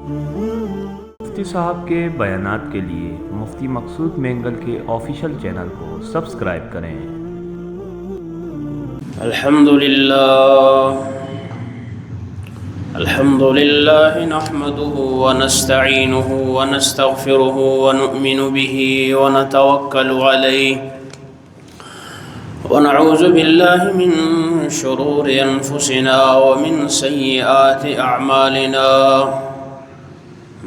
مفتی صاحب کے بیانات کے لیے مفتی مقصود مینگل کے آفیشیل چینل کو سبسکرائب کریں۔ الحمد لله نحمده ونستعينه ونستغفره ونؤمن به ونتوكل عليه ونعوذ بالله من شرور أنفسنا ومن سيئات أعمالنا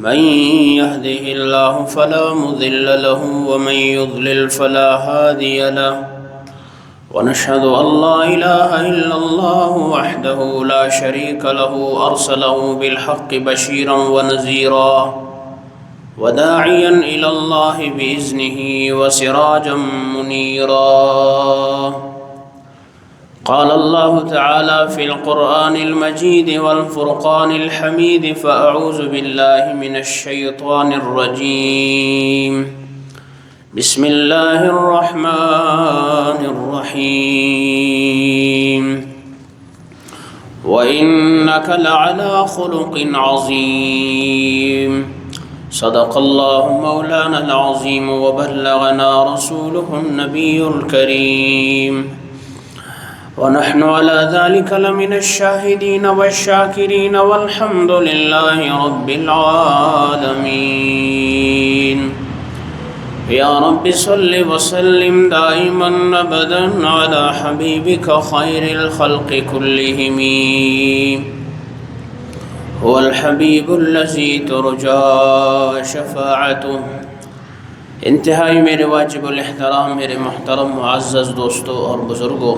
من يهده الله فلا مضل له ومن يضلل فلا هادي له ونشهد أن لا إله إلا الله وحده لا شريك له أرسله بالحق بشيرا ونذيرا وداعيا إلى الله بإذنه وسراجا منيرا قال الله تعالى في القرآن المجيد والفرقان الحميد فأعوذ بالله من الشيطان الرجيم بسم الله الرحمن الرحيم وإنك لعلى خلق عظيم صدق الله مولانا العظيم وبلغنا رسوله النبي الكريم ونحن على ذلك لمن الشاهدين والشاكرين والحمد لله رب العالمين يا رب صل وسلم دائما ابدا على حبيبك خير الخلق كلهم هو الحبيب الذي ترجى شفاعته۔ انتہائی میرے واجب الاحترام میرے محترم معزز دوستوں اور بزرگوں،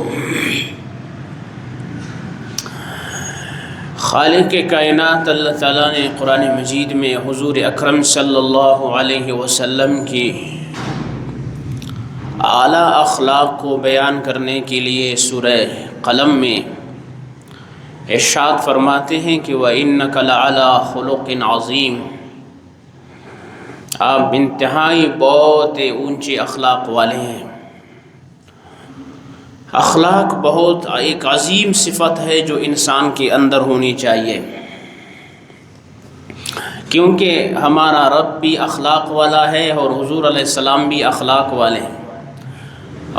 خالق کائنات اللہ تعالیٰ نے قرآن مجید میں حضور اکرم صلی اللہ علیہ وسلم کی اعلیٰ اخلاق کو بیان کرنے کے لیے سورہ قلم میں ارشاد فرماتے ہیں کہ وَإِنَّكَ لَعَلَىٰ خُلُقٍ عَظِيمٍ، آپ انتہائی بہت اونچے اخلاق والے ہیں۔ اخلاق بہت ایک عظیم صفت ہے جو انسان کے اندر ہونی چاہیے، کیونکہ ہمارا رب بھی اخلاق والا ہے اور حضور علیہ السلام بھی اخلاق والے ہیں،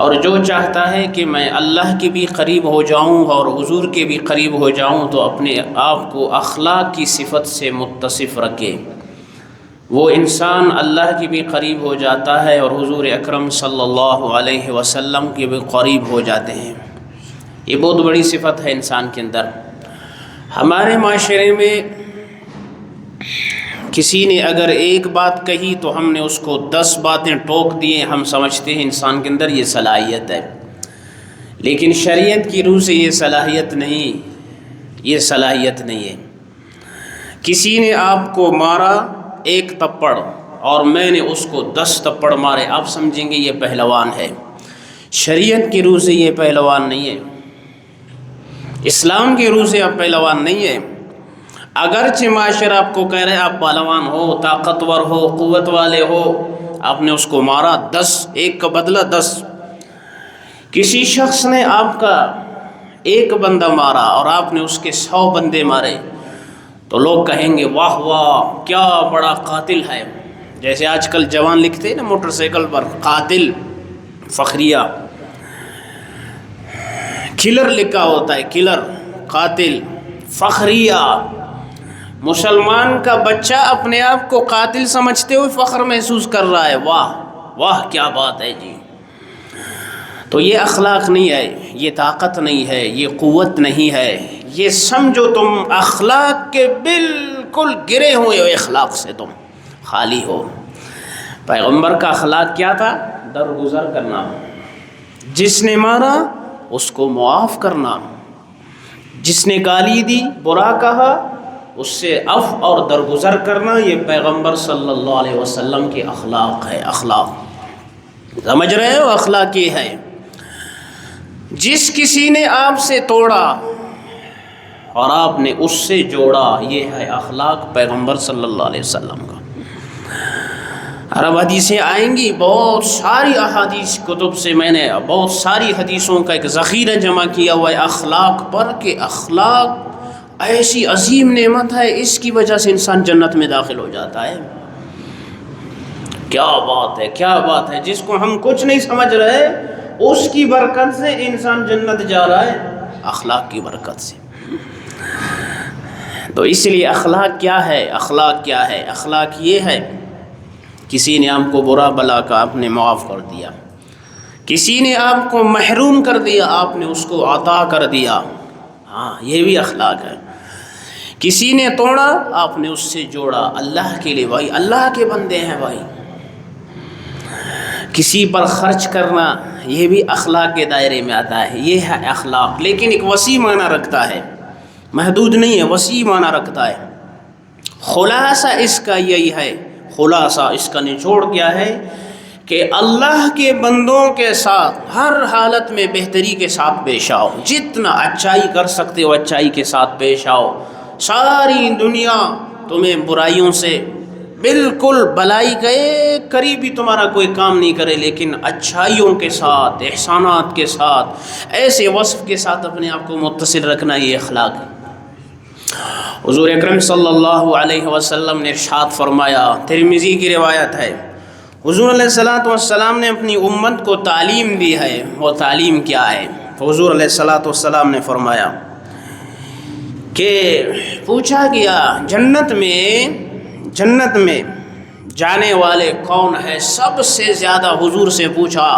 اور جو چاہتا ہے کہ میں اللہ کے بھی قریب ہو جاؤں اور حضور کے بھی قریب ہو جاؤں تو اپنے آپ کو اخلاق کی صفت سے متصف رکھے، وہ انسان اللہ کے بھی قریب ہو جاتا ہے اور حضور اکرم صلی اللہ علیہ وسلم کے بھی قریب ہو جاتے ہیں۔ یہ بہت بڑی صفت ہے انسان کے اندر۔ ہمارے معاشرے میں کسی نے اگر ایک بات کہی تو ہم نے اس کو 10 باتیں ٹوک دیے، ہم سمجھتے ہیں انسان کے اندر یہ صلاحیت ہے، لیکن شریعت کی روح سے یہ صلاحیت نہیں ہے۔ کسی نے آپ کو مارا 1 تپڑ اور میں نے اس کو 10 تپڑ مارے، آپ سمجھیں گے یہ پہلوان ہے۔ شریعت کی روح سے یہ پہلوان نہیں ہے، اسلام کی روح سے آپ پہلوان نہیں ہے۔ اگرچہ معاشرہ آپ کو کہہ رہے آپ پہلوان ہو، طاقتور ہو، قوت والے ہو، آپ نے اس کو مارا 10، 1 کا بدلہ 10۔ کسی شخص نے آپ کا 1 بندہ مارا اور آپ نے اس کے 100 بندے مارے تو لوگ کہیں گے واہ واہ کیا بڑا قاتل ہے۔ جیسے آج کل جوان لکھتے ہیں نا موٹر سائیکل پر قاتل فخریہ، کلر لکھا ہوتا ہے، کلر، قاتل، فخریہ۔ مسلمان کا بچہ اپنے آپ کو قاتل سمجھتے ہوئے فخر محسوس کر رہا ہے، واہ واہ کیا بات ہے جی۔ تو یہ اخلاق نہیں ہے، یہ طاقت نہیں ہے، یہ قوت نہیں ہے، یہ سمجھو تم اخلاق کے بالکل گرے ہوئے ہو، اخلاق سے تم خالی ہو۔ پیغمبر کا اخلاق کیا تھا؟ درگزر کرنا، جس نے مارا اس کو معاف کرنا، جس نے گالی دی، برا کہا، اس سے عفو اور درگزر کرنا، یہ پیغمبر صلی اللہ علیہ وسلم کے اخلاق ہے۔ اخلاق سمجھ رہے ہو؟ اخلاق یہ ہے، جس کسی نے آپ سے توڑا اور آپ نے اس سے جوڑا، یہ ہے اخلاق پیغمبر صلی اللہ علیہ وسلم کا۔ عرب حدیثیں آئیں گی، بہت ساری احادیث کتب سے میں نے بہت ساری حدیثوں کا ایک ذخیرہ جمع کیا ہوا ہے اخلاق پر، کہ اخلاق ایسی عظیم نعمت ہے، اس کی وجہ سے انسان جنت میں داخل ہو جاتا ہے۔ کیا بات ہے، کیا بات ہے، جس کو ہم کچھ نہیں سمجھ رہے اس کی برکت سے انسان جنت جا رہا ہے، اخلاق کی برکت سے۔ تو اس لیے اخلاق کیا ہے؟ اخلاق کیا ہے؟ اخلاق یہ ہے، کسی نے آپ کو برا بلا کا آپ نے معاف کر دیا، کسی نے آپ کو محروم کر دیا آپ نے اس کو عطا کر دیا، ہاں یہ بھی اخلاق ہے۔ کسی نے توڑا آپ نے اس سے جوڑا، اللہ کے لیے بھائی، اللہ کے بندے ہیں بھائی۔ کسی پر خرچ کرنا یہ بھی اخلاق کے دائرے میں آتا ہے، یہ ہے اخلاق، لیکن ایک وسیع معنی رکھتا ہے، محدود نہیں ہے، وسیع معنی رکھتا ہے۔ خلاصہ اس کا یہی ہے، خلاصہ اس کا نچوڑ کیا ہے کہ اللہ کے بندوں کے ساتھ ہر حالت میں بہتری کے ساتھ پیش آؤ، جتنا اچائی کر سکتے ہو اچائی کے ساتھ پیش آؤ۔ ساری دنیا تمہیں برائیوں سے بالکل بلائی کا ایک قریب بھی تمہارا کوئی کام نہیں کرے، لیکن اچھائیوں کے ساتھ، احسانات کے ساتھ، ایسے وصف کے ساتھ اپنے آپ کو متصل رکھنا، یہ اخلاق ہے۔ حضور اکرم صلی اللہ علیہ وسلم نے ارشاد فرمایا، ترمذی کی روایت ہے، حضور علیہ السلام نے اپنی امت کو تعلیم دی ہے، وہ تعلیم کیا ہے؟ تو حضور علیہ السلام نے فرمایا کہ پوچھا گیا جنت میں جانے والے کون ہے؟ سب سے زیادہ حضور سے پوچھا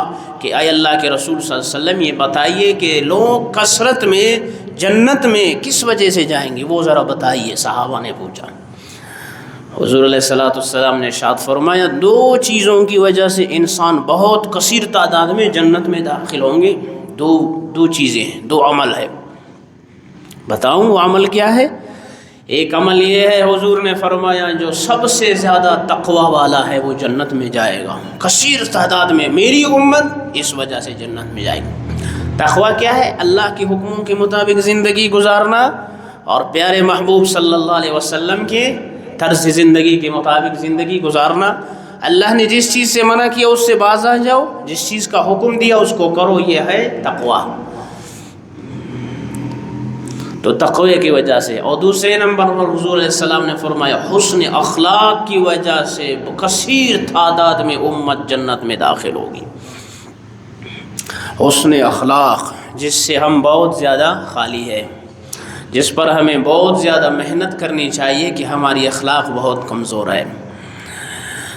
کہ اے اللہ کے رسول صلی اللہ علیہ وسلم یہ بتائیے کہ لوگ کثرت میں جنت میں کس وجہ سے جائیں گے، وہ ذرا بتائیے، صحابہ نے پوچھا۔ حضور علیہ السلام نے ارشاد فرمایا، دو چیزوں کی وجہ سے انسان بہت کثیر تعداد میں جنت میں داخل ہوں گے، دو چیزیں ہیں، دو عمل ہے۔ بتاؤں وہ عمل کیا ہے؟ ایک عمل یہ ہے، حضور نے فرمایا جو سب سے زیادہ تقوی والا ہے وہ جنت میں جائے گا، کثیر تعداد میں میری امت اس وجہ سے جنت میں جائے گی۔ تقوی کیا ہے؟ اللہ کے حکموں کے مطابق زندگی گزارنا اور پیارے محبوب صلی اللہ علیہ وسلم کے طرز زندگی کے مطابق زندگی گزارنا۔ اللہ نے جس چیز سے منع کیا اس سے باز آ جاؤ، جس چیز کا حکم دیا اس کو کرو، یہ ہے تقوی۔ تو تقوی کی وجہ سے، اور دوسرے نمبر پر حضور علیہ السلام نے فرمایا حسن اخلاق کی وجہ سے کثیر تعداد میں امت جنت میں داخل ہوگی۔ حسن اخلاق جس سے ہم بہت زیادہ خالی ہے، جس پر ہمیں بہت زیادہ محنت کرنی چاہیے کہ ہماری اخلاق بہت کمزور ہے۔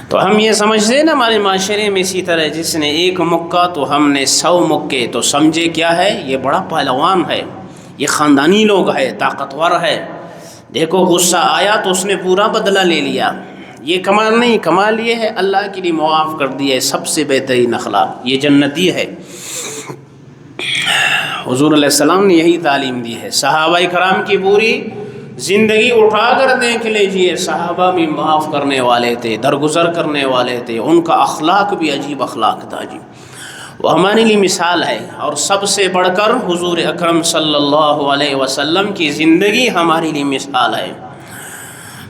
تو ہم یہ سمجھتے ہیں نا ہمارے معاشرے میں اسی طرح جس نے ایک مکہ تو ہم نے 100 مکے، تو سمجھے کیا ہے، یہ بڑا پہلوان ہے، یہ خاندانی لوگ ہے، طاقتور ہے، دیکھو غصہ آیا تو اس نے پورا بدلہ لے لیا۔ یہ کمال نہیں، کمال یہ ہے اللہ کے لیے معاف کر دیا، سب سے بہترین اخلاق، یہ جنتی ہے۔ حضور علیہ السلام نے یہی تعلیم دی ہے۔ صحابہ کرام کی پوری زندگی اٹھا کر دیکھ لیجئے، صحابہ بھی معاف کرنے والے تھے، درگزر کرنے والے تھے، ان کا اخلاق بھی عجیب اخلاق تھا جی، وہ ہمارے لیے مثال ہے۔ اور سب سے بڑھ کر حضور اکرم صلی اللہ علیہ وسلم کی زندگی ہمارے لیے مثال ہے۔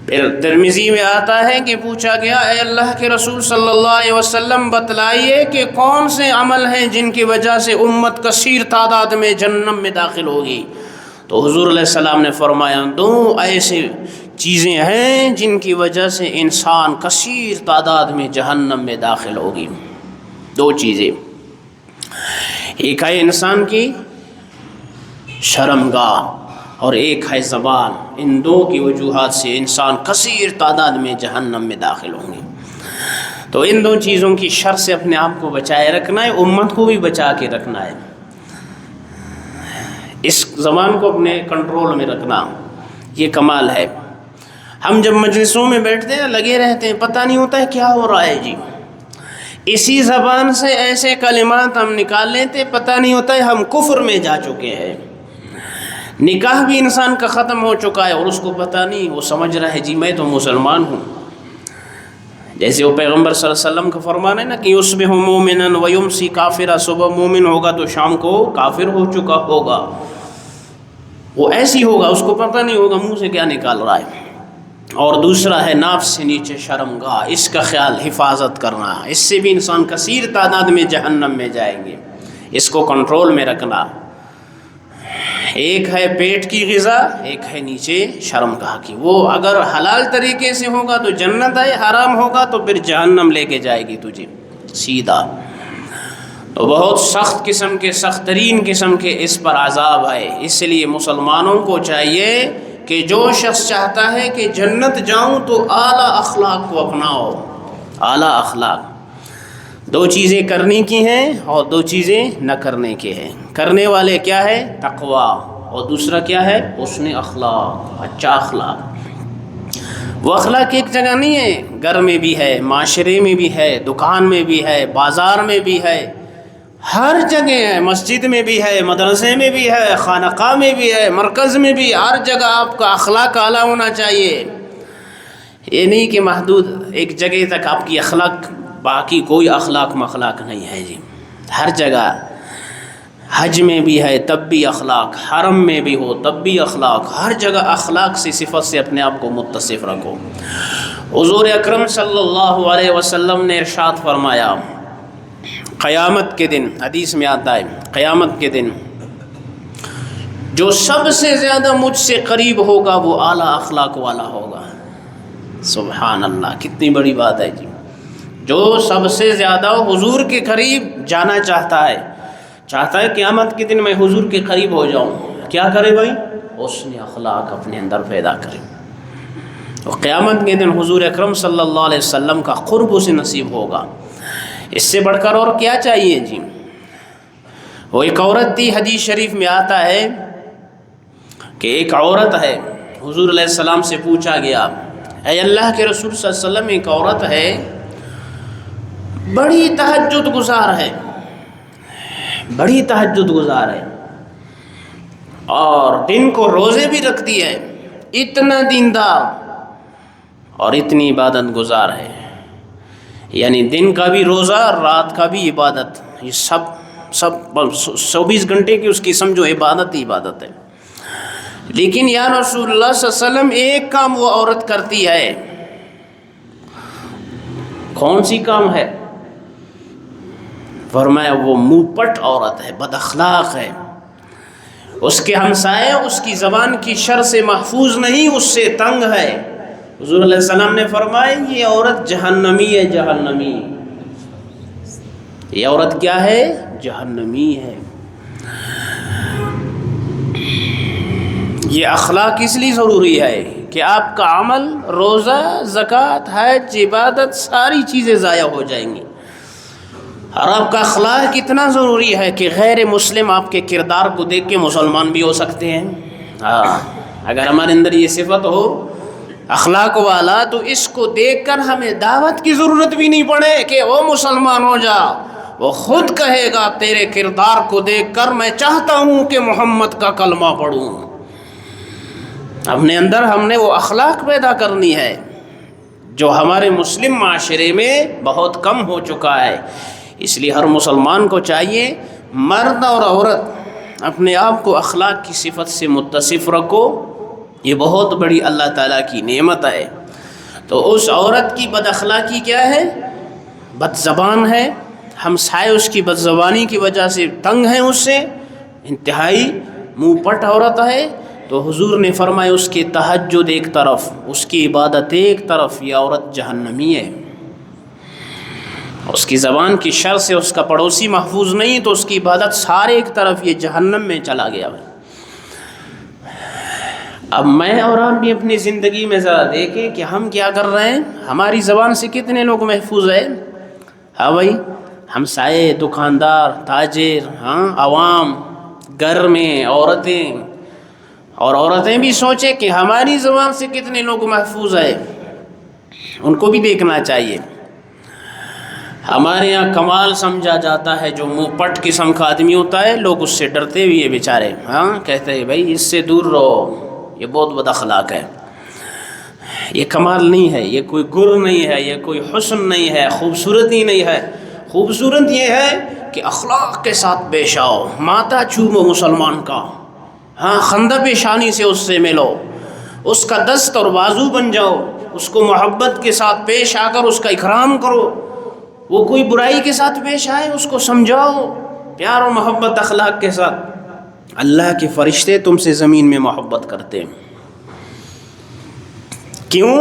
پھر ترمذی میں آتا ہے کہ پوچھا گیا، اے اللہ کے رسول صلی اللہ علیہ وسلم بتلائیے کہ کون سے عمل ہیں جن کی وجہ سے امت کثیر تعداد میں جنت میں داخل ہوگی؟ تو حضور علیہ السلام نے فرمایا، دو ایسے چیزیں ہیں جن کی وجہ سے انسان کثیر تعداد میں جہنم میں داخل ہوگی۔ دو چیزیں، ایک ہے انسان کی شرمگاہ اور ایک ہے زبان۔ ان دو کی وجوہات سے انسان کثیر تعداد میں جہنم میں داخل ہوں گے۔ تو ان دو چیزوں کی شر سے اپنے آپ کو بچائے رکھنا ہے، امت کو بھی بچا کے رکھنا ہے، اس زبان کو اپنے کنٹرول میں رکھنا، یہ کمال ہے۔ ہم جب مجلسوں میں بیٹھتے ہیں لگے رہتے ہیں، پتہ نہیں ہوتا ہے کیا ہو رہا ہے جی، اسی زبان سے ایسے کلمات ہم نکال لیتے، پتہ نہیں ہوتا ہے ہم کفر میں جا چکے ہیں۔ نکاح بھی انسان کا ختم ہو چکا ہے اور اس کو پتہ نہیں، وہ سمجھ رہا ہے جی میں تو مسلمان ہوں، جیسے وہ پیغمبر صلی اللہ علیہ وسلم کا فرمان ہے نا کہ یصبح مومنا ویمسی کافرا، صبح مومن ہوگا تو شام کو کافر ہو چکا ہوگا، وہ ایسی ہوگا، اس کو پتہ نہیں ہوگا منہ سے کیا نکال رہا ہے۔ اور دوسرا ہے ناف سے نیچے شرمگاہ، اس کا خیال حفاظت کرنا، اس سے بھی انسان کثیر تعداد میں جہنم میں جائیں گے، اس کو کنٹرول میں رکھنا۔ ایک ہے پیٹ کی غذا، ایک ہے نیچے شرم گاہ کی. وہ اگر حلال طریقے سے ہوگا تو جنت ہے، حرام ہوگا تو پھر جہنم لے کے جائے گی تجھے سیدھا. تو بہت سخت قسم کے، سخت ترین قسم کے اس پر عذاب ہے. اس لیے مسلمانوں کو چاہیے کہ جو شخص چاہتا ہے کہ جنت جاؤں تو اعلیٰ اخلاق کو اپناؤ. اعلیٰ اخلاق، دو چیزیں کرنے کی ہیں اور دو چیزیں نہ کرنے کی ہیں. کرنے والے کیا ہے؟ تقوی. اور دوسرا کیا ہے؟ حسن اخلاق، اچھا اخلاق. وہ اخلاق ایک جگہ نہیں ہے، گھر میں بھی ہے، معاشرے میں بھی ہے، دکان میں بھی ہے، بازار میں بھی ہے، ہر جگہ ہے. مسجد میں بھی ہے، مدرسے میں بھی ہے، خانقاہ میں بھی ہے، مرکز میں بھی. ہر جگہ آپ کا اخلاق اعلیٰ ہونا چاہیے. یہ نہیں کہ محدود ایک جگہ تک آپ کی اخلاق، باقی کوئی اخلاق مخلاق نہیں ہے جی. ہر جگہ، حج میں بھی ہے تب بھی اخلاق، حرم میں بھی ہو تب بھی اخلاق. ہر جگہ اخلاق سے، صفت سے اپنے آپ کو متصف رکھو. حضور اکرم صلی اللہ علیہ وسلم نے ارشاد فرمایا، قیامت کے دن، حدیث میں آتا ہے، قیامت کے دن جو سب سے زیادہ مجھ سے قریب ہوگا وہ اعلیٰ اخلاق والا ہوگا. سبحان اللہ، کتنی بڑی بات ہے جی. جو سب سے زیادہ حضور کے قریب جانا چاہتا ہے قیامت کے دن میں حضور کے قریب ہو جاؤں، کیا کرے بھائی؟ حسن اخلاق اپنے اندر پیدا کرے. تو قیامت کے دن حضور اکرم صلی اللہ علیہ وسلم کا قرب اسے نصیب ہوگا. اس سے بڑھ کر اور کیا چاہیے جی؟ وہ ایک عورت تھی، حدیث شریف میں آتا ہے کہ ایک عورت ہے، حضور علیہ السلام سے پوچھا گیا، اے اللہ کے رسول صلی اللہ علیہ وسلم، ایک عورت ہے بڑی تہجد گزار ہے، بڑی تہجد گزار ہے، اور دن کو روزے بھی رکھتی ہے، اتنا دیندار اور اتنی عبادت گزار ہے. یعنی دن کا بھی روزہ، رات کا بھی عبادت، یہ سب 24 گھنٹے کی اس کی سمجھو عبادت ہی عبادت ہے. لیکن یا رسول اللہ صلی اللہ علیہ وسلم، ایک کام وہ عورت کرتی ہے. کون سی کام ہے؟ فرمایا وہ منہ پٹ عورت ہے، بد اخلاق ہے. اس کے ہمسائے اس کی زبان کی شر سے محفوظ نہیں، اس سے تنگ ہے. حضور علیہ السلام نے فرمایا یہ عورت جہنمی ہے، جہنمی. یہ عورت کیا ہے؟ جہنمی ہے. یہ اخلاق اس لیے ضروری ہے کہ آپ کا عمل، روزہ، زکوٰۃ، حج، عبادت، ساری چیزیں ضائع ہو جائیں گی. اور آپ کا اخلاق اتنا ضروری ہے کہ غیر مسلم آپ کے کردار کو دیکھ کے مسلمان بھی ہو سکتے ہیں. اگر ہمارے اندر یہ صفت ہو اخلاق والا، تو اس کو دیکھ کر ہمیں دعوت کی ضرورت بھی نہیں پڑے کہ وہ مسلمان ہو جا. وہ خود کہے گا تیرے کردار کو دیکھ کر میں چاہتا ہوں کہ محمد کا کلمہ پڑھوں. اپنے اندر ہم نے وہ اخلاق پیدا کرنی ہے جو ہمارے مسلم معاشرے میں بہت کم ہو چکا ہے. اس لیے ہر مسلمان کو چاہیے، مرد اور عورت، اپنے آپ کو اخلاق کی صفت سے متصف رکھو. یہ بہت بڑی اللہ تعالیٰ کی نعمت ہے. تو اس عورت کی بد اخلاقی کیا ہے؟ بد زبان ہے. ہمسائے اس کی بد زبانی کی وجہ سے تنگ ہیں اس سے، انتہائی منہ پٹ عورت ہے. تو حضور نے فرمایا اس کی تہجد ایک طرف، اس کی عبادت ایک طرف، یہ عورت جہنمی ہے. اس کی زبان کی شر سے اس کا پڑوسی محفوظ نہیں، تو اس کی عبادت سارے ایک طرف، یہ جہنم میں چلا گیا. اب میں اور آپ بھی اپنی زندگی میں ذرا دیکھیں کہ ہم کیا کر رہے ہیں. ہماری زبان سے کتنے لوگ محفوظ ہیں؟ ہاں بھائی، ہمسائے، دکاندار، تاجر، عوام، گھر میں عورتیں. اور عورتیں بھی سوچیں کہ ہماری زبان سے کتنے لوگ محفوظ ہیں، ان کو بھی دیکھنا چاہیے. ہمارے یہاں کمال سمجھا جاتا ہے جو منہ پٹ قسم کا آدمی ہوتا ہے، لوگ اس سے ڈرتے بھی ہیں بیچارے. کہتے ہیں بھائی اس سے دور رہو، یہ بہت بد اخلاق ہے. یہ کمال نہیں ہے، یہ کوئی گر نہیں ہے، یہ کوئی حسن نہیں ہے، خوبصورتی نہیں ہے. خوبصورت یہ ہے کہ اخلاق کے ساتھ پیش آؤ. ماتھا چومو مسلمان کا، خندہ پیشانی سے اس سے ملو، اس کا دست اور بازو بن جاؤ، اس کو محبت کے ساتھ پیش آ کر اس کا اکرام کرو. وہ کوئی برائی کے ساتھ پیش آئے اس کو سمجھاؤ پیار و محبت اخلاق کے ساتھ. اللہ کے فرشتے تم سے زمین میں محبت کرتے ہیں. کیوں؟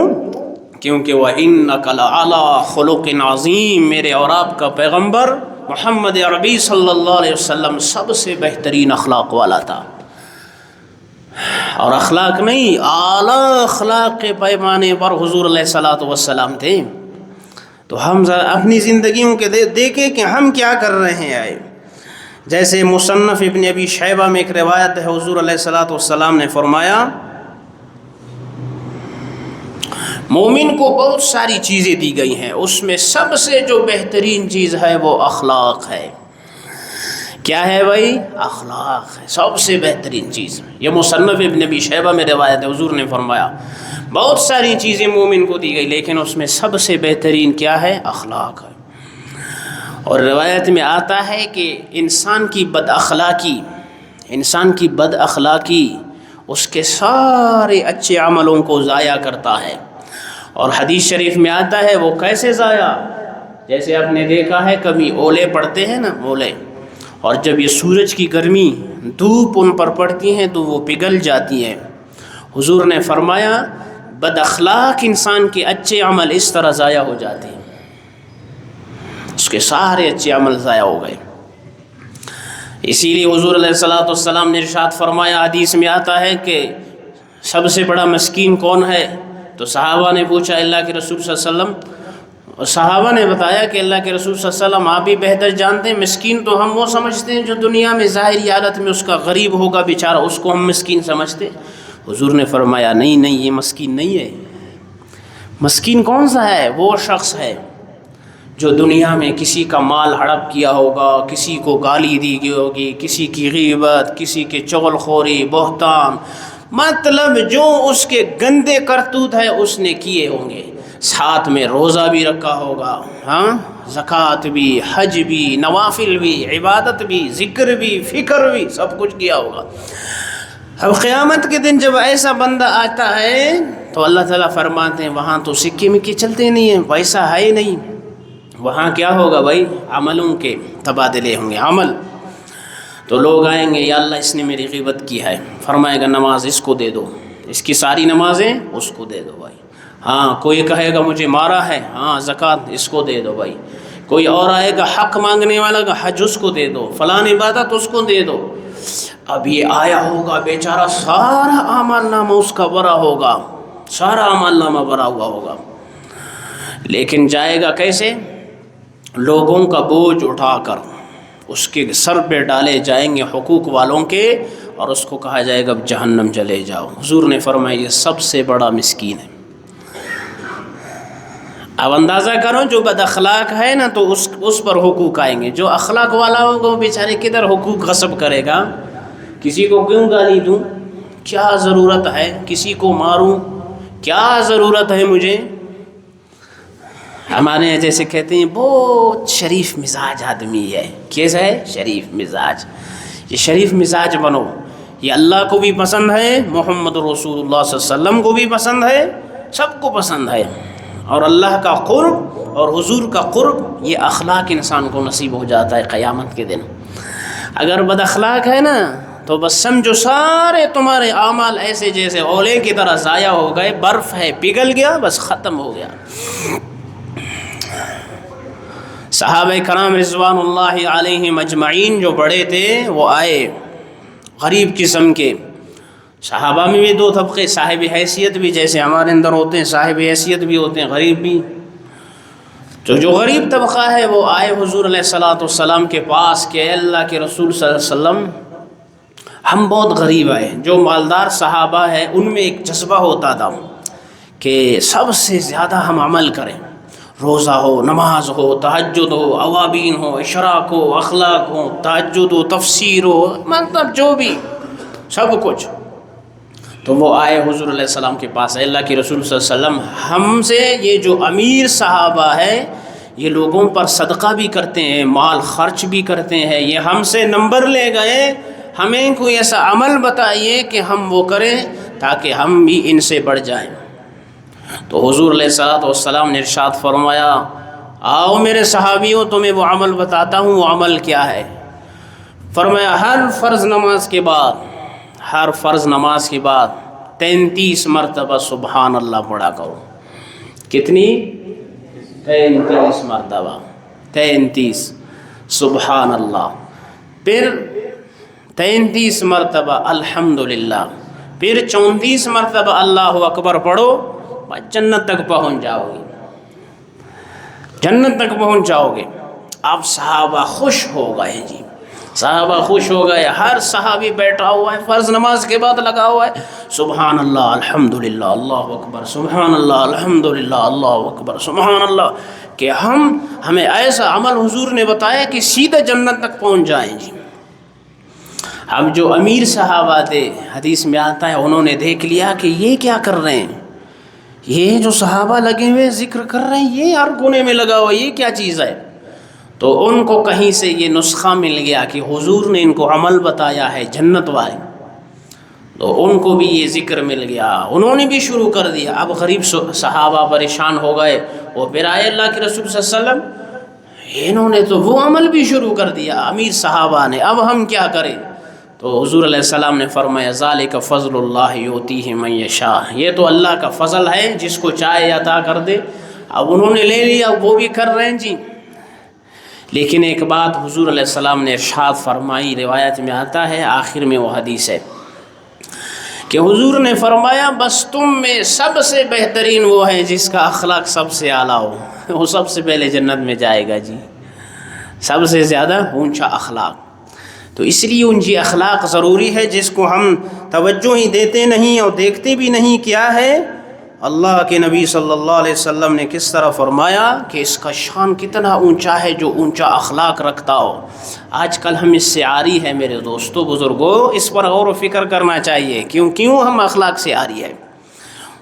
کیونکہ وَإِنَّكَ لَعَلَىٰ خُلُقٍ عَظِيمٍ، میرے اور آپ کا پیغمبر محمد عربی صلی اللہ علیہ وسلم سب سے بہترین اخلاق والا تھا. اور اخلاق نہیں، اعلیٰ اخلاق کے پیمانے پر حضور علیہ الصلوۃ والسلام تھے. تو ہم اپنی زندگیوں کے دیکھیں کہ ہم کیا کر رہے ہیں. جیسے مصنف ابن ابی شیبہ میں ایک روایت ہے، حضور علیہ الصلوۃ والسلام نے فرمایا مومن کو بہت ساری چیزیں دی گئی ہیں، اس میں سب سے جو بہترین چیز ہے وہ اخلاق ہے. کیا ہے بھائی؟ اخلاق ہے سب سے بہترین چیز. یہ مصنف ابن ابی شیبہ میں روایت ہے، حضور نے فرمایا بہت ساری چیزیں مومن کو دی گئی لیکن اس میں سب سے بہترین کیا ہے؟ اخلاق ہے. اور روایت میں آتا ہے کہ انسان کی بد اخلاقی اس کے سارے اچھے عملوں کو ضائع کرتا ہے. اور حدیث شریف میں آتا ہے وہ کیسے ضائع؟ جیسے آپ نے دیکھا ہے کبھی اولے پڑتے ہیں نا، اولے، اور جب یہ سورج کی گرمی دھوپ ان پر پڑتی ہیں تو وہ پگھل جاتی ہیں. حضور نے فرمایا بد اخلاق انسان کے اچھے عمل اس طرح ضائع ہو جاتے ہیں، اس کے سارے اچھے عمل ضائع ہو گئے. اسی لیے حضور علیہ الصلوۃ والسلام نے ارشاد فرمایا، حدیث میں آتا ہے کہ سب سے بڑا مسکین کون ہے؟ تو صحابہ نے پوچھا اللہ کے رسول صلی اللہ علیہ وسلم، اور صحابہ نے بتایا کہ اللہ کے رسول صلی اللہ علیہ وسلم آپ ہی بہتر جانتے ہیں. مسکین تو ہم وہ سمجھتے ہیں جو دنیا میں ظاہری حالت میں اس کا غریب ہوگا بیچارہ، اس کو ہم مسکین سمجھتے. حضور نے فرمایا نہیں یہ مسکین نہیں ہے. مسکین کون سا ہے؟ وہ شخص ہے جو دنیا میں کسی کا مال ہڑپ کیا ہوگا، کسی کو گالی دی گئی ہوگی، کسی کی غیبت، کسی کے چغل خوری، بہتان، مطلب جو اس کے گندے کرتوت ہے اس نے کیے ہوں گے. ساتھ میں روزہ بھی رکھا ہوگا، ہاں، زکوٰۃ بھی، حج بھی، نوافل بھی، عبادت بھی، ذکر بھی، فکر بھی، سب کچھ کیا ہوگا. اب قیامت کے دن جب ایسا بندہ آتا ہے تو اللہ تعالیٰ فرماتے ہیں وہاں تو سکے مکے چلتے نہیں ہیں، پیسہ ہے نہیں. وہاں کیا ہوگا بھائی؟ عملوں کے تبادلے ہوں گے. عمل تو لوگ آئیں گے، یا اللہ اس نے میری غیبت کی ہے، فرمائے گا نماز اس کو دے دو، اس کی ساری نمازیں اس کو دے دو بھائی. ہاں، کوئی کہے گا مجھے مارا ہے، ہاں زکوٰۃ اس کو دے دو بھائی. کوئی اور آئے گا حق مانگنے والا کا، حج اس کو دے دو، فلاں عبادت اس کو دے دو. اب یہ آیا ہوگا بیچارہ، سارا اعمال نامہ اس کا بھرا ہوگا، سارا اعمال نامہ بھرا ہوا ہوگا. لیکن جائے گا کیسے؟ لوگوں کا بوجھ اٹھا کر اس کے سر پہ ڈالے جائیں گے حقوق والوں کے، اور اس کو کہا جائے گا جہنم چلے جاؤ. حضور نے فرمایا یہ سب سے بڑا مسکین ہے. اب اندازہ کرو جو بد اخلاق ہے نا تو اس پر حقوق آئیں گے. جو اخلاق والا ہوگا وہ بیچارے کدھر حقوق غصب کرے گا. کسی کو کیوں گالی دوں؟ کیا ضرورت ہے؟ کسی کو ماروں؟ کیا ضرورت ہے مجھے؟ ہمارے یہاں جیسے کہتے ہیں بہت شریف مزاج آدمی ہے. کیسا ہے؟ شریف مزاج. یہ شریف مزاج بنو، یہ اللہ کو بھی پسند ہے، محمد رسول اللہ صلی اللہ علیہ وسلم کو بھی پسند ہے، سب کو پسند ہے. اور اللہ کا قرب اور حضور کا قرب یہ اخلاق انسان کو نصیب ہو جاتا ہے قیامت کے دن. اگر بد اخلاق ہے نا تو بس سمجھو سارے تمہارے اعمال ایسے جیسے اولے کی طرح ضائع ہو گئے. برف ہے، پگھل گیا، بس ختم ہو گیا. صحابہ کرام رضوان اللہ علیہم اجمعین جو بڑے تھے وہ آئے غریب قسم کے. صحابہ میں بھی دو طبقے، صاحب حیثیت بھی، جیسے ہمارے اندر ہوتے ہیں صاحب حیثیت بھی ہوتے ہیں، غریب بھی. تو جو غریب طبقہ ہے وہ آئے حضور علیہ الصلوۃ والسلام کے پاس کہ اللہ کے رسول صلی اللہ علیہ وسلم ہم بہت غریب آئے. جو مالدار صحابہ ہے ان میں ایک جذبہ ہوتا تھا کہ سب سے زیادہ ہم عمل کریں، روزہ ہو، نماز ہو، تہجد ہو، اوابین ہو، اشراق ہو، اخلاق ہو، تہجد ہو، تفسیر ہو، مطلب جو بھی سب کچھ. تو وہ آئے حضور علیہ السلام کے پاس، اللہ کے رسول صلی اللہ علیہ وسلم ہم سے یہ جو امیر صحابہ ہے یہ لوگوں پر صدقہ بھی کرتے ہیں، مال خرچ بھی کرتے ہیں، یہ ہم سے نمبر لے گئے، ہمیں کوئی ایسا عمل بتائیے کہ ہم وہ کریں تاکہ ہم بھی ان سے بڑھ جائیں. تو حضور علیہ الصلوۃ والسلام نے ارشاد فرمایا آؤ میرے صحابیوں تمہیں وہ عمل بتاتا ہوں. وہ عمل کیا ہے؟ فرمایا ہر فرض نماز کے بعد 33 مرتبہ سبحان اللہ پڑھا کرو. کتنی؟ 33 مرتبہ. 33 سبحان اللہ، پھر 33 مرتبہ الحمدللہ، پھر 34 مرتبہ اللہ اکبر پڑھو. بس جنت تک پہنچ جاؤ گے، جنت تک پہنچ جاؤ گے. اب صحابہ خوش ہو گئے جی، صحابہ خوش ہو گئے. ہر صحابی بیٹھا ہوا ہے، فرض نماز کے بعد لگا ہوا ہے سبحان اللہ الحمدللہ اللہ اکبر، سبحان اللہ الحمدللہ اللہ اکبر، سبحان اللہ. کہ ہمیں ایسا عمل حضور نے بتایا کہ سیدھا جنت تک پہنچ جائیں جی. اب جو امیر صحابہ تھے، حدیث میں آتا ہے، انہوں نے دیکھ لیا کہ یہ کیا کر رہے ہیں، یہ جو صحابہ لگے ہوئے ذکر کر رہے ہیں، یہ ہر کونے میں لگا ہوا، یہ کیا چیز ہے. تو ان کو کہیں سے یہ نسخہ مل گیا کہ حضور نے ان کو عمل بتایا ہے جنت والے، تو ان کو بھی یہ ذکر مل گیا، انہوں نے بھی شروع کر دیا. اب غریب صحابہ پریشان ہو گئے، وہ پھر آئے اللہ کے رسول صلی اللہ علیہ وسلم، انہوں نے تو وہ عمل بھی شروع کر دیا امیر صحابہ نے، اب ہم کیا کریں. تو حضور علیہ السلام نے فرمایا ذالک فضل اللہ یؤتیہ من یشاء، یہ تو اللہ کا فضل ہے، جس کو چاہے عطا کر دے. اب انہوں نے لے لیا، وہ بھی کر رہے ہیں جی. لیکن ایک بات حضور علیہ السلام نے ارشاد فرمائی، روایت میں آتا ہے، آخر میں وہ حدیث ہے کہ حضور نے فرمایا بس تم میں سب سے بہترین وہ ہے جس کا اخلاق سب سے اعلیٰ ہو، وہ سب سے پہلے جنت میں جائے گا جی. سب سے زیادہ اونچا اخلاق. تو اس لیے اونچی اخلاق ضروری ہے، جس کو ہم توجہ ہی دیتے نہیں اور دیکھتے بھی نہیں. کیا ہے؟ اللہ کے نبی صلی اللہ علیہ وسلم نے کس طرح فرمایا کہ اس کا شان کتنا اونچا ہے جو اونچا اخلاق رکھتا ہو. آج کل ہم اس سے عاری ہے میرے دوستو بزرگوں، اس پر غور و فکر کرنا چاہیے. کیوں ہم اخلاق سے عاری ہے؟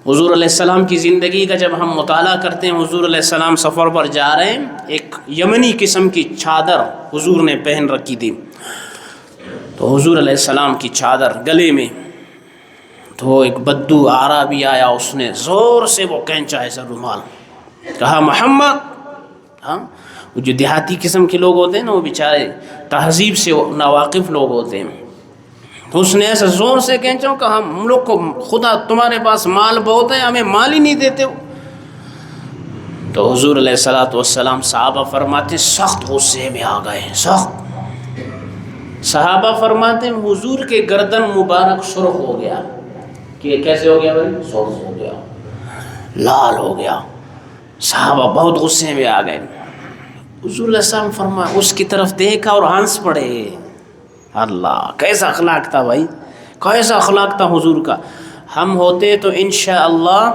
حضور علیہ السلام کی زندگی کا جب ہم مطالعہ کرتے ہیں، حضور علیہ السلام سفر پر جا رہے ہیں، ایک یمنی قسم کی چادر حضور نے پہن رکھی تھی. تو حضور علیہ السلام کی چادر گلے میں، تو ایک بدو اعرابی آیا، اس نے زور سے وہ کھینچا ایسا رومال، کہا محمد. ہاں، وہ جو دیہاتی قسم کے لوگ ہوتے ہیں نا، وہ بیچارے تہذیب سے ناواقف لوگ ہوتے ہیں. تو اس نے ایسا زور سے کھینچا، کہا ہم لوگ کو خدا تمہارے پاس مال بہت ہے، ہمیں مال ہی نہیں دیتے ہو. تو حضور علیہ الصلوۃ والسلام صحابہ فرماتے سخت غصے میں آ گئے، سخت. صحابہ فرماتے ہیں حضور کے گردن مبارک سرخ ہو گیا. کہ کیسے ہو گیا بھائی؟ سرخ ہو گیا، لال ہو گیا. صحابہ بہت غصے میں آ گئے. حضور علیہ السلام فرمایا، اس کی طرف دیکھا اور ہنس پڑے. اللہ، کیسا اخلاق تھا بھائی، کیسا اخلاق تھا حضور کا. ہم ہوتے تو انشاءاللہ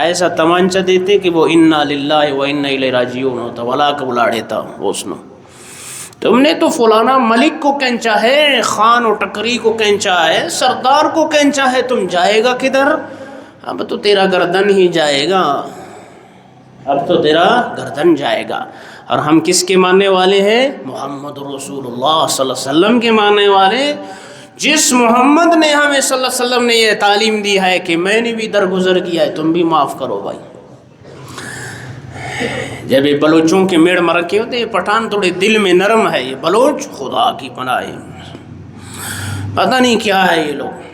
ایسا تمانچہ دیتے کہ وہ انا للہ و انا الیہ راجعون ہوتا، ولا کا بلا دیتا. وہ سنو، تم نے تو فلانا ملک کو کھینچا ہے، خان و ٹکری کو کھینچا ہے، سردار کو کھینچا ہے، تم جائے گا کدھر؟ اب تو تیرا گردن ہی جائے گا، اب تو تیرا گردن جائے گا. اور ہم کس کے ماننے والے ہیں؟ محمد رسول اللہ صلی اللہ علیہ وسلم کے ماننے والے. جس محمد نے ہمیں صلی اللہ علیہ وسلم نے یہ تعلیم دی ہے کہ میں نے بھی درگزر کیا ہے، تم بھی معاف کرو بھائی. جب یہ بلوچوں کے میڑ مرکے ہوتے ہیں، پٹھان تھوڑے دل میں نرم ہے، یہ بلوچ خدا کی پناہ ہے، پتہ نہیں کیا ہے یہ لوگ.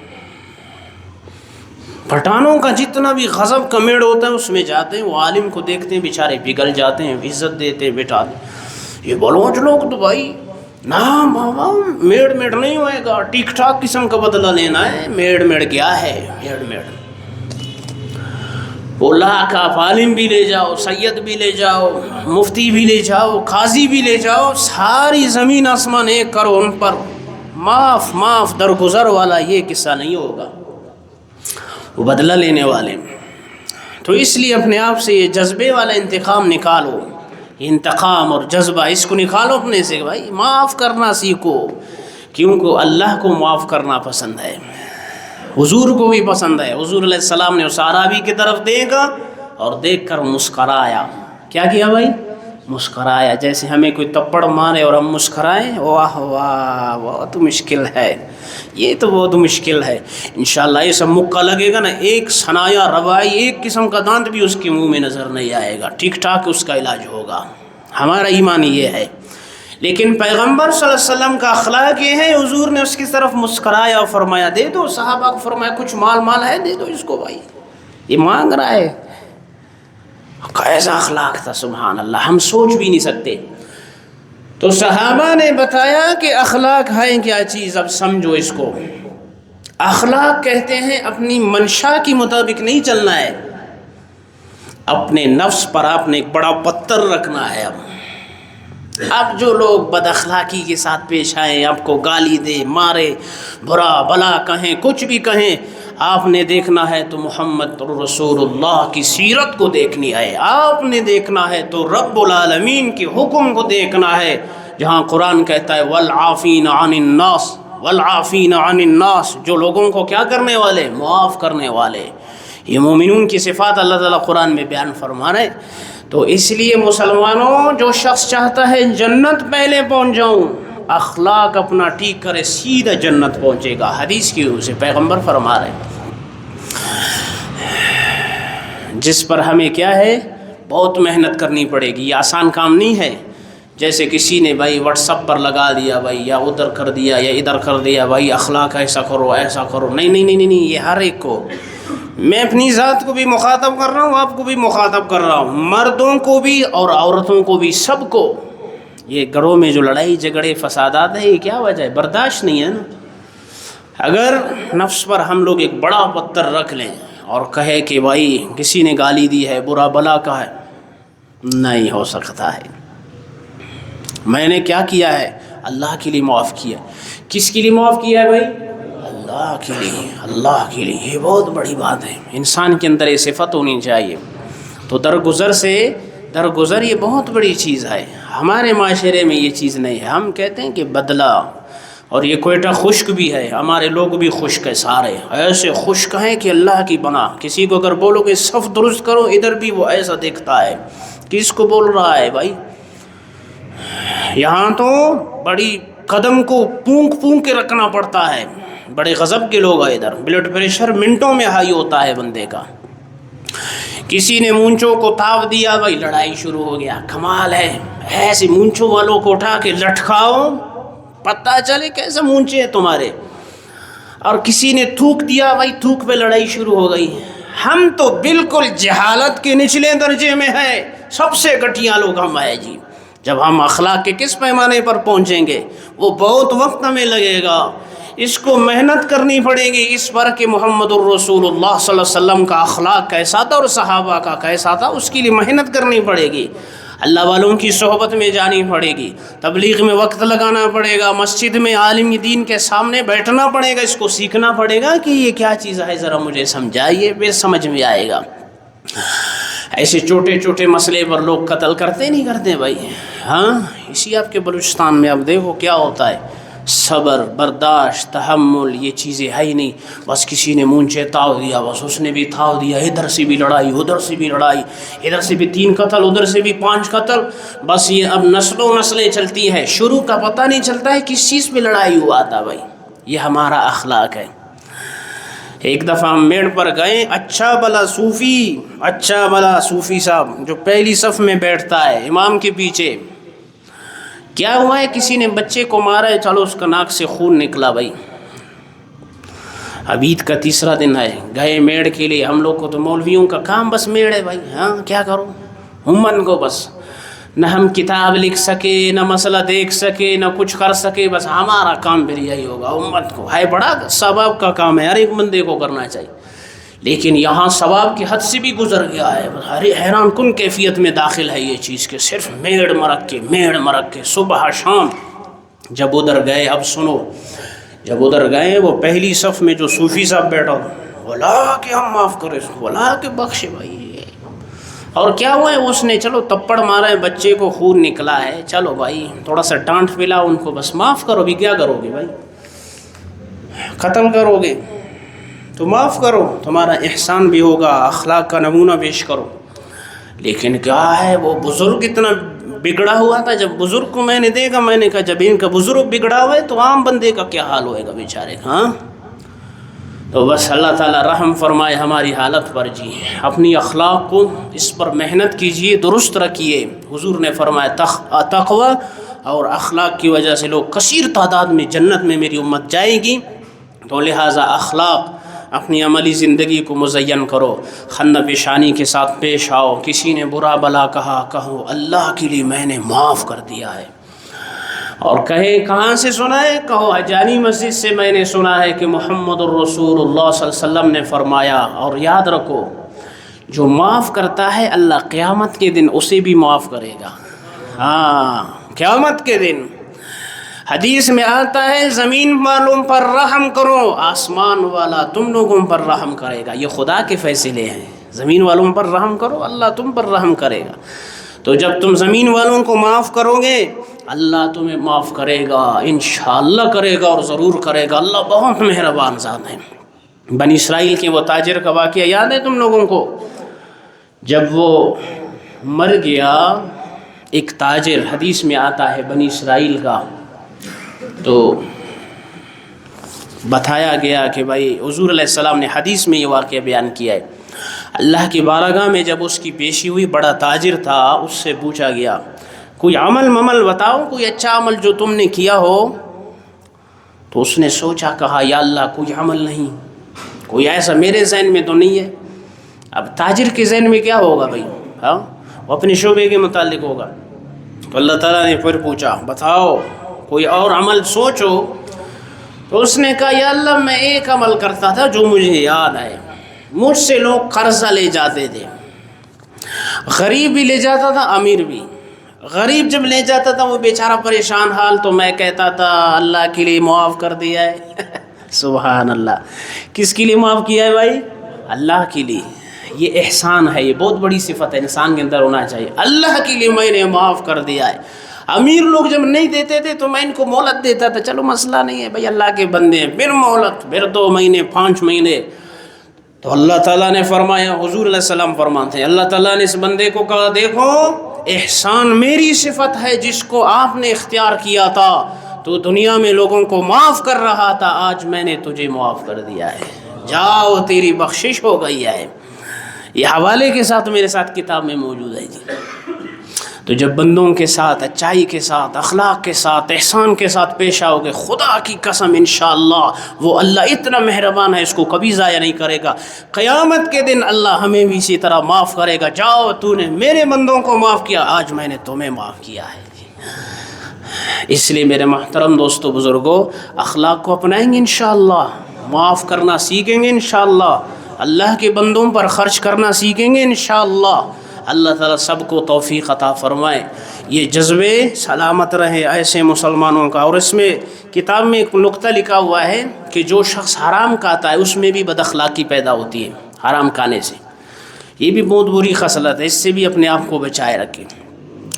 پٹھانوں کا جتنا بھی غضب کا میڑ ہوتا ہے اس میں جاتے ہیں، وہ عالم کو دیکھتے ہیں بیچارے پگھل جاتے ہیں، عزت دیتے ہیں، بٹھا دیں. یہ بلوچ لوگ تو بھائی نا بابا، میڑ نہیں ہوئے گا، ٹھیک ٹھاک قسم کا بدلہ لینا ہے. میڑ کیا ہے؟ میڑ وہ لاکھ آپ عالم بھی لے جاؤ، سید بھی لے جاؤ، مفتی بھی لے جاؤ، قاضی بھی لے جاؤ، ساری زمین آسمان ایک کرو، ان پر معاف درگزر والا یہ قصہ نہیں ہوگا، وہ بدلہ لینے والے. تو اس لیے اپنے آپ سے یہ جذبے والا انتقام نکالو، انتقام اور جذبہ اس کو نکالو اپنے سے. بھائی معاف کرنا سیکھو، کیونکہ اللہ کو معاف کرنا پسند ہے، حضور کو بھی پسند ہے. حضور علیہ السلام نے اس اعرابی کی طرف دیکھا اور دیکھ کر مسکرایا. کیا کیا بھائی؟ مسکرایا. جیسے ہمیں کوئی تپڑ مارے اور ہم مسکرائیں، واہ واہ بہت مشکل ہے، یہ تو بہت مشکل ہے. انشاءاللہ یہ سب مکہ لگے گا نا، ایک سنایا روائی، ایک قسم کا دانت بھی اس کے منہ میں نظر نہیں آئے گا، ٹھیک ٹھاک اس کا علاج ہوگا. ہمارا ایمان یہ ہے. لیکن پیغمبر صلی اللہ علیہ وسلم کا اخلاق یہ ہے، حضور نے اس کی طرف مسکرایا اور فرمایا دے دو، صحابہ کو فرمایا کچھ مال ہے دے دو اس کو بھائی، یہ مانگ رہا ہے۔ کیسا اخلاق تھا سبحان اللہ، ہم سوچ بھی نہیں سکتے۔ تو صحابہ نے بتایا کہ اخلاق ہے کیا چیز، اب سمجھو اس کو۔ اخلاق کہتے ہیں اپنی منشا کے مطابق نہیں چلنا ہے، اپنے نفس پر آپ نے ایک بڑا پتھر رکھنا ہے۔ اب جو لوگ بد اخلاقی کے ساتھ پیش آئیں، آپ کو گالی دے، مارے، برا بلا کہیں، کچھ بھی کہیں، آپ نے دیکھنا ہے تو محمد رسول اللہ کی سیرت کو دیکھنی ہے، آپ نے دیکھنا ہے تو رب العالمین کے حکم کو دیکھنا ہے، جہاں قرآن کہتا ہے والعافین عن الناس، والعافین عن الناس، جو لوگوں کو کیا کرنے والے، معاف کرنے والے۔ یہ مومنون کی صفات اللہ تعالیٰ قرآن میں بیان فرما رہے۔ تو اس لیے مسلمانوں، جو شخص چاہتا ہے جنت پہلے پہنچ جاؤں، اخلاق اپنا ٹھیک کرے، سیدھا جنت پہنچے گا۔ حدیث کی روح سے پیغمبر فرما رہے ہیں، جس پر ہمیں کیا ہے، بہت محنت کرنی پڑے گی، یہ آسان کام نہیں ہے۔ جیسے کسی نے بھائی واٹس ایپ پر لگا دیا بھائی، یا ادھر کر دیا یا ادھر کر دیا بھائی، اخلاق ایسا کرو ایسا کرو، نہیں، یہ ہر ایک کو، میں اپنی ذات کو بھی مخاطب کر رہا ہوں، آپ کو بھی مخاطب کر رہا ہوں، مردوں کو بھی اور عورتوں کو بھی، سب کو۔ یہ گھروں میں جو لڑائی جھگڑے فسادات ہیں، یہ کیا وجہ ہے؟ برداشت نہیں ہے نا۔ اگر نفس پر ہم لوگ ایک بڑا پتھر رکھ لیں اور کہے کہ بھائی کسی نے گالی دی ہے، برا بلا کہا ہے، نہیں ہو سکتا ہے۔ میں نے کیا کیا ہے؟ اللہ کے لیے معاف کیا۔ کس کے لیے معاف کیا ہے بھائی؟ اللہ کے لیے، اللہ کے لیے۔ یہ بہت بڑی بات ہے، انسان کے اندر یہ صفت ہونی چاہیے۔ تو درگزر یہ بہت بڑی چیز ہے، ہمارے معاشرے میں یہ چیز نہیں ہے۔ ہم کہتے ہیں کہ بدلہ، اور یہ کوئٹہ خشک بھی ہے، ہمارے لوگ بھی خشک ہے، سارے ایسے خشک ہیں کہ اللہ کی بنا۔ کسی کو اگر بولو کہ صف درست کرو، ادھر بھی وہ ایسا دیکھتا ہے، کس کو بول رہا ہے بھائی؟ یہاں تو بڑی قدم کو پونک کے رکھنا پڑتا ہے، بڑے غضب کے لوگ ہیں ادھر، بلڈ پریشر منٹوں میں ہائی ہوتا ہے بندے کا۔ کسی نے مونچوں کو تاو دیا بھائی، لڑائی شروع ہو گیا۔ کمال ہے، ایسے مونچوں والوں کو اٹھا کے لٹکاؤ، پتہ چلے کیسے مونچے ہیں تمہارے۔ اور کسی نے تھوک دیا بھائی، تھوک پہ لڑائی شروع ہو گئی۔ ہم تو بالکل جہالت کے نچلے درجے میں ہیں، سب سے گھٹیا لوگ ہم ہیں جی۔ جب ہم اخلاق کے کس پیمانے پر پہنچیں گے، وہ بہت وقت ہمیں لگے گا، اس کو محنت کرنی پڑے گی، اس پر کہ محمد الرسول اللہ صلی اللہ علیہ وسلم کا اخلاق کیسا تھا اور صحابہ کا کیسا تھا، اس کے لیے محنت کرنی پڑے گی، اللہ والوں کی صحبت میں جانی پڑے گی، تبلیغ میں وقت لگانا پڑے گا، مسجد میں عالم دین کے سامنے بیٹھنا پڑے گا، اس کو سیکھنا پڑے گا کہ یہ کیا چیز ہے، ذرا مجھے سمجھائیے، پھر سمجھ میں آئے گا۔ ایسے چھوٹے مسئلے پر لوگ قتل نہیں کرتے بھائی۔ ہاں، اسی آپ کے بلوچستان میں اب دیکھو کیا ہوتا ہے، صبر، برداشت، تحمل، یہ چیزیں ہے ہی نہیں۔ بس کسی نے مونچے تاؤ دیا، بس اس نے بھی تھاؤ دیا، ادھر سے بھی لڑائی، ادھر سے بھی لڑائی، ادھر سے بھی 3 قتل، ادھر سے بھی 5 قتل۔ بس یہ اب نسلیں چلتی ہیں، شروع کا پتہ نہیں چلتا ہے کس چیز پہ لڑائی ہوا تھا بھائی۔ یہ ہمارا اخلاق ہے۔ ایک دفعہ ہم میڑ پر گئے، اچھا بلا صوفی صاحب جو پہلی صف میں بیٹھتا ہے امام کے پیچھے، کیا ہوا ہے، کسی نے بچے کو مارا ہے، چلو اس کا ناک سے خون نکلا بھائی۔ اب عید کا 3را دن ہے، گئے میڑ کے لیے۔ ہم لوگ کو تو مولویوں کا کام بس میڑ ہے بھائی، ہاں کیا کرو، ہمن کو بس نہ ہم کتاب لکھ سکے، نہ مسئلہ دیکھ سکے، نہ کچھ کر سکے، بس ہمارا کام پھر یہی ہوگا۔ امت کو ہے بڑا ثواب کا کام ہے، ہر ایک بندے کو کرنا چاہیے، لیکن یہاں ثواب کی حد سے بھی گزر گیا ہے، حیران کن کیفیت میں داخل ہے یہ چیز کہ صرف میڑ مرک کے صبح شام۔ جب ادھر گئے، اب سنو، جب ادھر گئے وہ پہلی صف میں جو صوفی صاحب بیٹھا، بولا کہ ہم معاف کرے، بولا کہ بخشے بھائی۔ اور کیا ہوا ہے، اس نے چلو تپڑ مارا ہے، بچے کو خون نکلا ہے، چلو بھائی تھوڑا سا ڈانٹ پلا ان کو، بس معاف کرو بھی، کیا کرو گے بھائی، قتل کرو گے تو معاف کرو، تمہارا احسان بھی ہوگا، اخلاق کا نمونہ پیش کرو۔ لیکن کیا ہے، وہ بزرگ اتنا بگڑا ہوا تھا، جب بزرگ کو میں نے دیکھا، میں نے کہا جب ان کا بزرگ بگڑا ہوا ہے تو عام بندے کا کیا حال ہوئے گا بیچارے کا۔ ہاں، تو بس اللہ تعالیٰ رحم فرمائے ہماری حالت پر جی، اپنی اخلاق کو اس پر محنت کیجئے، درست رکھیے۔ حضور نے فرمایا تقوی اور اخلاق کی وجہ سے لوگ کثیر تعداد میں جنت میں میری امت جائے گی. تو لہٰذا اخلاق اپنی عملی زندگی کو مزین کرو، خندہ پیشانی کے ساتھ پیش آؤ. کسی نے برا بلا کہو اللہ کے لیے میں نے معاف کر دیا ہے. اور کہے کہاں سے سنا ہے؟ کہو حجانی مسجد سے میں نے سنا ہے کہ محمد الرسول اللہ صلی اللہ علیہ وسلم نے فرمایا. اور یاد رکھو جو معاف کرتا ہے اللہ قیامت کے دن اسے بھی معاف کرے گا. ہاں قیامت کے دن حدیث میں آتا ہے زمین والوں پر رحم کرو، آسمان والا تم لوگوں پر رحم کرے گا. یہ خدا کے فیصلے ہیں. زمین والوں پر رحم کرو، اللہ تم پر رحم کرے گا. تو جب تم زمین والوں کو معاف کرو گے اللہ تمہیں معاف کرے گا، انشاءاللہ کرے گا، اور ضرور کرے گا. اللہ بہت مہربان ذات ہے. بنی اسرائیل کے وہ تاجر کا واقعہ یاد ہے تم لوگوں کو؟ جب وہ مر گیا ایک تاجر، حدیث میں آتا ہے بنی اسرائیل کا، تو بتایا گیا کہ بھائی حضور علیہ السلام نے حدیث میں یہ واقعہ بیان کیا ہے. اللہ کی بارگاہ میں جب اس کی پیشی ہوئی، بڑا تاجر تھا، اس سے پوچھا گیا کوئی عمل بتاؤ، کوئی اچھا عمل جو تم نے کیا ہو. تو اس نے سوچا، کہا یا اللہ کوئی عمل نہیں، کوئی ایسا میرے ذہن میں تو نہیں ہے. اب تاجر کے ذہن میں کیا ہوگا بھائی؟ ہاں وہ اپنے شعبے کے متعلق ہوگا. تو اللہ تعالیٰ نے پھر پوچھا بتاؤ کوئی اور عمل سوچو. تو اس نے کہا یا اللہ میں ایک عمل کرتا تھا جو مجھے یاد ہے. مجھ سے لوگ قرضہ لے جاتے تھے، غریب بھی لے جاتا تھا امیر بھی. غریب جب لے جاتا تھا وہ بیچارہ پریشان حال، تو میں کہتا تھا اللہ کے لیے معاف کر دیا ہے. سبحان اللہ. کس کے لیے معاف کیا ہے بھائی؟ اللہ کے لیے. یہ احسان ہے، یہ بہت بڑی صفت ہے انسان کے اندر ہونا چاہیے. اللہ کے لیے میں نے معاف کر دیا ہے. امیر لوگ جب نہیں دیتے تھے تو میں ان کو مہلت دیتا تھا، چلو مسئلہ نہیں ہے بھائی اللہ کے بندے ہیں، پھر مہلت، پھر 2 مہینے 5 مہینے. تو اللہ تعالیٰ نے فرمایا، حضور علیہ السلام فرماتے ہیں اللہ تعالیٰ نے اس بندے کو کہا دیکھو احسان میری صفت ہے جس کو آپ نے اختیار کیا تھا، تو دنیا میں لوگوں کو معاف کر رہا تھا، آج میں نے تجھے معاف کر دیا ہے، جاؤ تیری بخشش ہو گئی ہے. یہ حوالے کے ساتھ میرے ساتھ کتاب میں موجود ہے جی. تو جب بندوں کے ساتھ اچائی کے ساتھ اخلاق کے ساتھ احسان کے ساتھ پیش آؤ گے، خدا کی قسم انشاءاللہ وہ اللہ اتنا مہربان ہے اس کو کبھی ضائع نہیں کرے گا. قیامت کے دن اللہ ہمیں بھی اسی طرح معاف کرے گا. جاؤ تو نے میرے بندوں کو معاف کیا، آج میں نے تمہیں معاف کیا ہے. اس لیے میرے محترم دوستو بزرگوں، اخلاق کو اپنائیں گے انشاءاللہ، معاف کرنا سیکھیں گے انشاءاللہ، اللہ کے بندوں پر خرچ کرنا سیکھیں گے انشاءاللہ. اللہ تعالیٰ سب کو توفیق عطا فرمائے. یہ جذبے سلامت رہے ایسے مسلمانوں کا. اور اس میں کتاب میں ایک نقطہ لکھا ہوا ہے کہ جو شخص حرام کھاتا ہے اس میں بھی بد اخلاقی پیدا ہوتی ہے حرام کھانے سے. یہ بھی بہت بری خصلت ہے، اس سے بھی اپنے آپ کو بچائے رکھیں.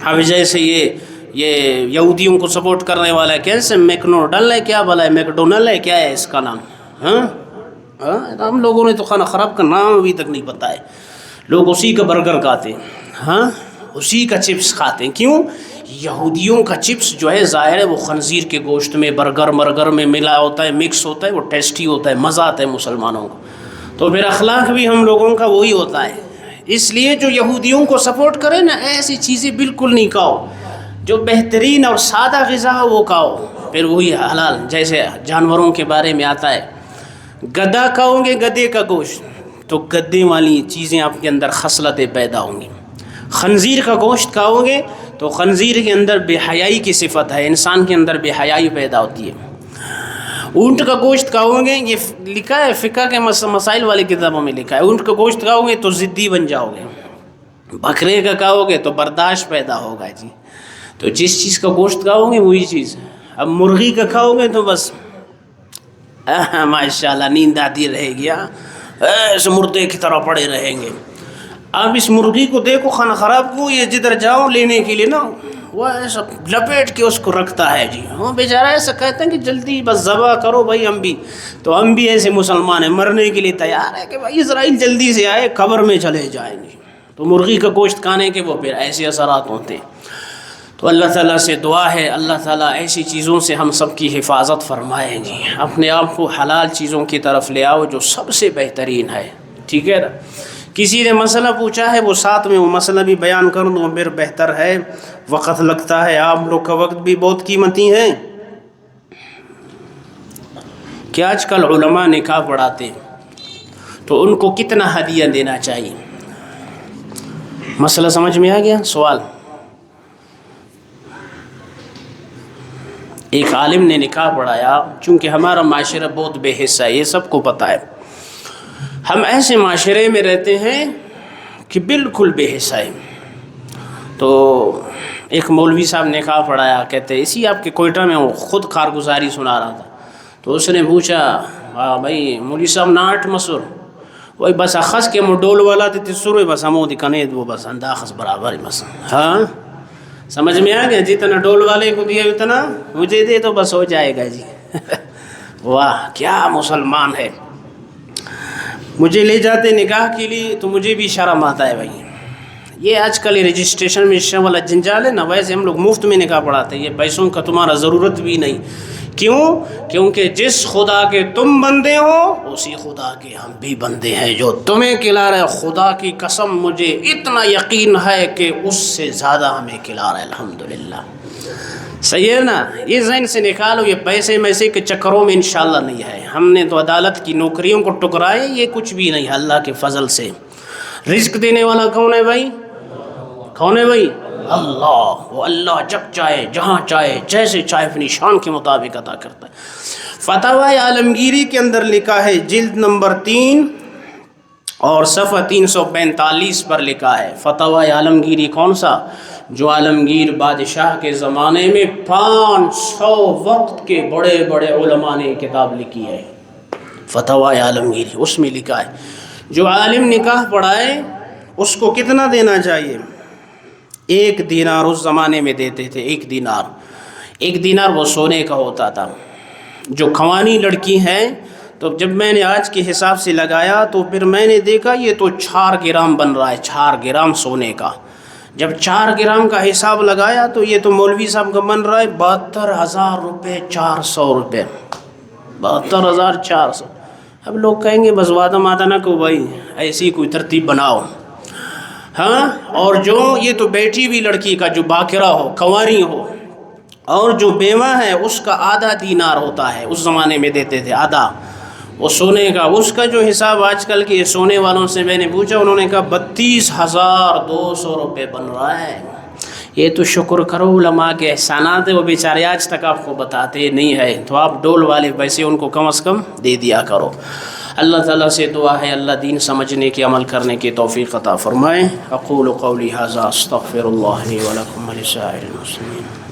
اب جیسے یہ یہودیوں کو سپورٹ کرنے والا ہے، کیسے میکڈونلڈ ہے، کیا بلا ہے میکڈونلڈ ہے، کیا ہے اس کا نام؟ ہم لوگوں نے تو کھانا خراب کا نام ابھی تک نہیں پتہ ہے. لوگ اسی کا برگر کھاتے ہیں، اسی کا چپس کھاتے ہیں. کیوں؟ یہودیوں کا چپس جو ہے ظاہر ہے وہ خنزیر کے گوشت میں برگر میں ملا ہوتا ہے، مکس ہوتا ہے، وہ ٹیسٹی ہوتا ہے، مزہ آتا ہے مسلمانوں کو. تو پھر اخلاق بھی ہم لوگوں کا وہی ہوتا ہے. اس لیے جو یہودیوں کو سپورٹ کرے نا، ایسی چیزیں بالکل نہیں کھاؤ. جو بہترین اور سادہ غذا وہ کھاؤ، پھر وہی حلال. جیسے جانوروں کے بارے میں آتا ہے، گدھا کھاؤ گے گدھے کا گوشت تو گدے والی چیزیں آپ کے اندر خصلتیں پیدا ہوں گی. خنزیر کا گوشت کھاؤ گے تو خنزیر کے اندر بے حیائی کی صفت ہے، انسان کے اندر بے حیائی پیدا ہوتی ہے. اونٹ کا گوشت کھاؤ گے، یہ لکھا ہے فقہ کے مسائل والی کتابوں میں لکھا ہے، اونٹ کا گوشت کھاؤ گے تو ضدی بن جاؤ گے. بکرے کا کھاؤ گے تو برداشت پیدا ہوگا جی. تو جس چیز کا گوشت کھاؤ گے وہی چیز. اب مرغی کا کھاؤ گے تو بس ماشاءاللہ نیند آتی رہے گی، ایسے مردے کی طرح پڑے رہیں گے. اب اس مرغی کو دیکھو کھانا خراب کو، یہ جدھر جاؤ لینے کے لیے نا وہ ایسا لپیٹ کے اس کو رکھتا ہے جی. وہ بیچارہ ایسا کہتے ہیں کہ جلدی بس ذبح کرو بھائی. ہم بھی ایسے مسلمان ہیں، مرنے کے لیے تیار ہے کہ بھائی اسرائیل جلدی سے آئے، قبر میں چلے جائیں گے. تو مرغی کا گوشت کھانے کے وہ پھر ایسے اثرات ہوتے ہیں. تو اللہ تعالیٰ سے دعا ہے اللہ تعالیٰ ایسی چیزوں سے ہم سب کی حفاظت فرمائیں جی. اپنے آپ کو حلال چیزوں کی طرف لے آؤ جو سب سے بہترین ہے، ٹھیک ہے نا. کسی نے مسئلہ پوچھا ہے وہ ساتھ میں وہ مسئلہ بھی بیان کر دوں پھر بہتر ہے، وقت لگتا ہے، آپ لوگ کا وقت بھی بہت قیمتی ہے کہ آج کل علماء نکاح پڑھاتے تو ان کو کتنا ہدیہ دینا چاہیے؟ مسئلہ سمجھ میں آ گیا؟ سوال، ایک عالم نے نکاح پڑھایا، چونکہ ہمارا معاشرہ بہت بے حصہ ہے، یہ سب کو پتہ ہے، ہم ایسے معاشرے میں رہتے ہیں کہ بالکل بے حصہ ہے۔ تو ایک مولوی صاحب نکاح پڑھایا، کہتے اسی آپ کے کوئٹہ میں وہ خود کارگزاری سنا رہا تھا، تو اس نے پوچھا بھائی مولوی صاحب ناٹ مسور وہی بس اخص کے ڈول والا تے سروے بس ہمو دکھنے وہ بس انداخص برابر ہی بس، ہاں سمجھ میں آ گیا؟ جتنا ڈول والے کو دیا اتنا مجھے دے تو بس ہو جائے گا جی۔ واہ کیا مسلمان ہے! مجھے لے جاتے نکاح کے لیے تو مجھے بھی شرم آتا ہے بھائی، یہ آج کل رجسٹریشن میں والا جنجال ہے نا، ویسے ہم لوگ مفت میں نکاح پڑھاتے ہیں، یہ پیسوں کا تمہارا ضرورت بھی نہیں۔ کیوں؟ کیونکہ جس خدا کے تم بندے ہو اسی خدا کے ہم بھی بندے ہیں، جو تمہیں کھلا رہا ہے خدا کی قسم مجھے اتنا یقین ہے کہ اس سے زیادہ ہمیں کھلا رہا ہے، الحمدللہ۔ صحیح ہے نا؟ یہ ذہن سے نکالو، یہ پیسے میسے کے چکروں میں انشاءاللہ نہیں ہے، ہم نے تو عدالت کی نوکریوں کو ٹکرائے، یہ کچھ بھی نہیں ہے اللہ کے فضل سے۔ رزق دینے والا کون ہے بھائی؟ کون ہے بھائی؟ اللہ۔ وہ اللہ جب چاہے جہاں چاہے جیسے چاہے اپنی شان کے مطابق عطا کرتا ہے۔ فتاوی عالمگیری کے اندر لکھا ہے، جلد نمبر 3 اور صفحہ 345 پر لکھا ہے، فتاوی عالمگیری کون سا؟ جو عالمگیر بادشاہ کے زمانے میں 500 وقت کے بڑے بڑے علماء نے کتاب لکھی ہے، فتاوی عالمگیری، اس میں لکھا ہے جو عالم نکاح پڑھائے اس کو کتنا دینا چاہیے؟ 1 دینار اس زمانے میں دیتے تھے، 1 دینار۔ 1 دینار وہ سونے کا ہوتا تھا۔ جو خوانی لڑکی ہیں تو جب میں نے آج کے حساب سے لگایا تو پھر میں نے دیکھا یہ تو 4 گرام بن رہا ہے، 4 گرام سونے کا۔ جب 4 گرام کا حساب لگایا تو یہ تو مولوی صاحب کا بن رہا ہے 72,000 روپے، 400 روپے، 72,400۔ اب لوگ کہیں گے بس وعدہ مادہ نہ کو بھائی، ایسی کوئی ترتیب بناؤ، ہاں۔ اور جو یہ تو بیٹی بھی لڑکی کا جو باکرہ ہو، کنواری ہو، اور جو بیوہ ہے اس کا آدھا دینار ہوتا ہے، اس زمانے میں دیتے تھے آدھا، وہ سونے کا۔ اس کا جو حساب آج کل کے سونے والوں سے میں نے پوچھا، انہوں نے کہا 32,200 روپے بن رہا ہے۔ یہ تو شکر کرو علماء کے احسانات ہے، وہ بیچارے آج تک آپ کو بتاتے نہیں ہے، تو آپ ڈول والے پیسے ان کو کم از کم دے دیا کرو۔ اللہ تعالیٰ سے دعا ہے اللہ دین سمجھنے کی، عمل کرنے کی توفیق عطا فرمائے۔ اقول قولی ھذا استغفر اللہ لی ولکم ولسائر المسلمین۔